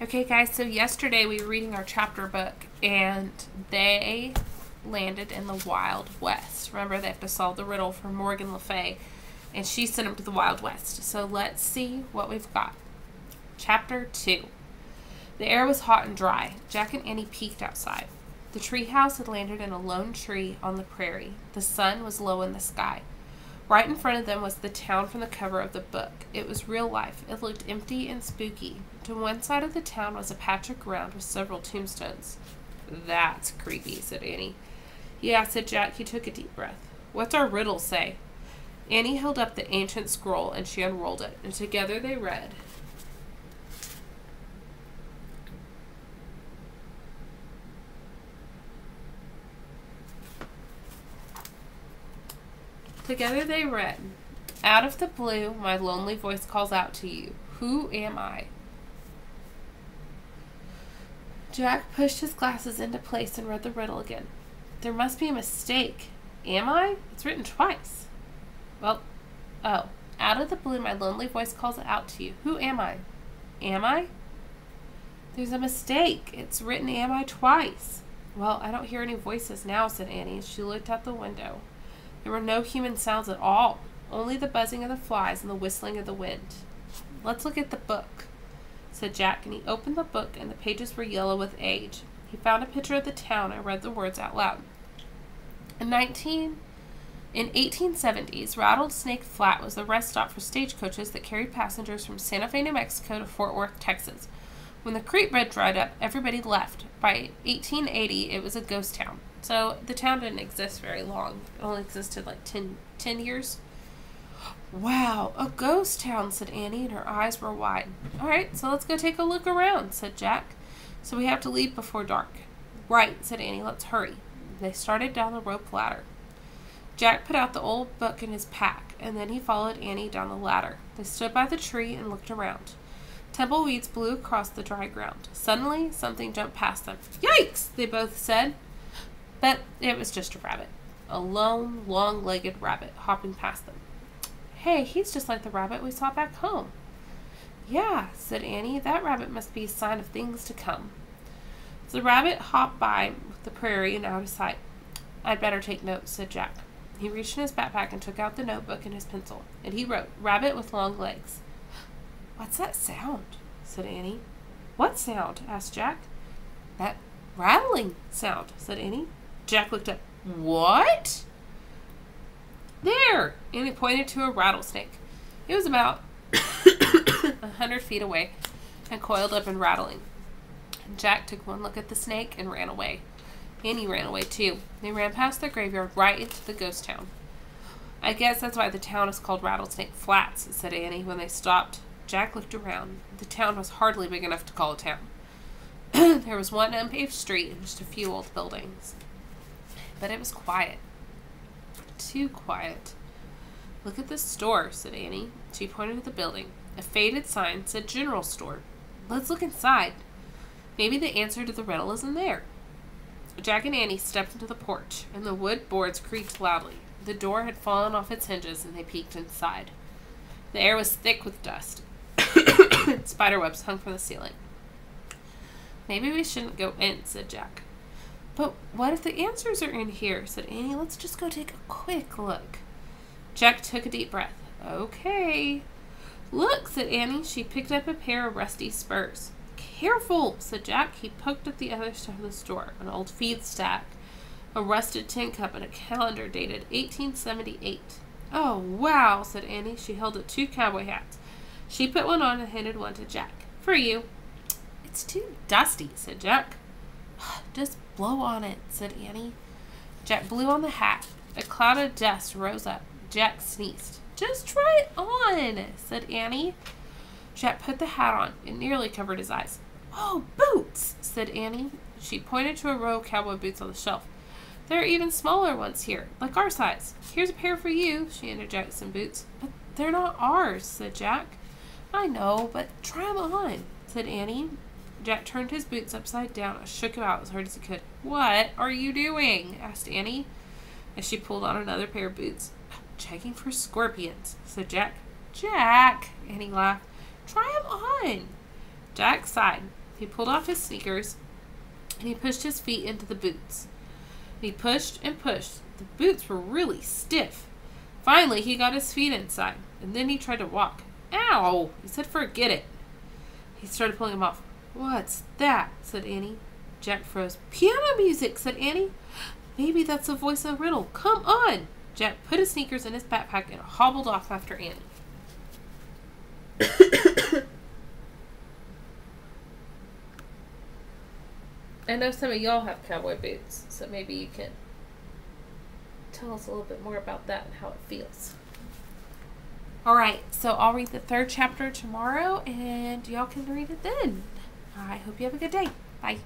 Okay, guys, so yesterday we were reading our chapter book, and they landed in the Wild West. Remember, they have to solve the riddle for Morgan Le Fay, and she sent them to the Wild West. So let's see what we've got. Chapter 2. The air was hot and dry. Jack and Annie peeked outside. The treehouse had landed in a lone tree on the prairie. The sun was low in the sky. Right in front of them was the town from the cover of the book. It was real life. It looked empty and spooky. To one side of the town was a patch of ground with several tombstones. That's creepy, said Annie. Yeah, said Jack. He took a deep breath. What's our riddle say? Annie held up the ancient scroll and she unrolled it, and together they read. Together they read, out of the blue, my lonely voice calls out to you. Who am I? Jack pushed his glasses into place and read the riddle again. There must be a mistake. Am I? It's written twice. Well, oh. Out of the blue, my lonely voice calls out to you. Who am I? Am I? There's a mistake. It's written am I twice. Well, I don't hear any voices now, said Annie as she looked out the window. There were no human sounds at all, only the buzzing of the flies and the whistling of the wind. Let's look at the book, said Jack, and he opened the book, and the pages were yellow with age. He found a picture of the town and read the words out loud. In 1870s, Rattlesnake Flat was the rest stop for stagecoaches that carried passengers from Santa Fe, New Mexico to Fort Worth, Texas. When the creek bed dried up, everybody left. By 1880, it was a ghost town. So the town didn't exist very long. It only existed like 10 years. Wow, a ghost town, said Annie, and her eyes were wide. All right, so let's go take a look around, said Jack. So we have to leave before dark. Right, said Annie, let's hurry. They started down the rope ladder. Jack put out the old book in his pack, and then he followed Annie down the ladder. They stood by the tree and looked around. Tumbleweeds blew across the dry ground. Suddenly, something jumped past them. Yikes, they both said. But it was just a rabbit. A lone, long-legged rabbit hopping past them. Hey, he's just like the rabbit we saw back home. Yeah, said Annie, that rabbit must be a sign of things to come. So the rabbit hopped by the prairie and out of sight. I'd better take notes, said Jack. He reached in his backpack and took out the notebook and his pencil, and he wrote, Rabbit with long legs. What's that sound? Said Annie. What sound? Asked Jack. That rattling sound, said Annie. Jack looked up. What? There! Annie pointed to a rattlesnake. It was about 100 feet away and coiled up and rattling. Jack took one look at the snake and ran away. Annie ran away too. They ran past the graveyard right into the ghost town. I guess that's why the town is called Rattlesnake Flats, said Annie when they stopped. Jack looked around. The town was hardly big enough to call a town. There was one unpaved street and just a few old buildings. But it was quiet. Too quiet. Look at this store, said Annie. She pointed at the building. A faded sign said General Store. Let's look inside. Maybe the answer to the riddle is in there. Jack and Annie stepped into the porch, and the wood boards creaked loudly. The door had fallen off its hinges, and they peeked inside. The air was thick with dust. Spiderwebs hung from the ceiling. Maybe we shouldn't go in, said Jack. But what if the answers are in here, said Annie. Let's just go take a quick look. Jack took a deep breath. Okay. Look, said Annie. She picked up a pair of rusty spurs. Careful, said Jack. He poked at the other side of the store, an old feed stack, a rusted tin cup, and a calendar dated 1878. Oh, wow, said Annie. She held up 2 cowboy hats. She put one on and handed one to Jack. For you. It's too dusty, said Jack. Just blow on it, said Annie. Jack blew on the hat. A cloud of dust rose up. Jack sneezed. Just try it on, said Annie. Jack put the hat on. It nearly covered his eyes. Oh, boots, said Annie. She pointed to a row of cowboy boots on the shelf. There are even smaller ones here, like our size. Here's a pair for you, she handed Jack some boots. But they're not ours, said Jack. I know, but try them on, said Annie. Jack turned his boots upside down and shook him out as hard as he could. What are you doing? Asked Annie, as she pulled on another pair of boots. Checking for scorpions, said Jack. Jack, Annie laughed. Try them on. Jack sighed. He pulled off his sneakers, and he pushed his feet into the boots. He pushed and pushed. The boots were really stiff. Finally, he got his feet inside, and then he tried to walk. Ow! He said, forget it. He started pulling them off. What's that? Said Annie. Jack froze. Piano music, said Annie. Maybe that's the voice of Riddle. Come on! Jack put his sneakers in his backpack and hobbled off after Annie. I know some of y'all have cowboy boots, so maybe you can tell us a little bit more about that and how it feels. Alright, so I'll read the 3rd chapter tomorrow, and y'all can read it then. I hope you have a good day. Bye.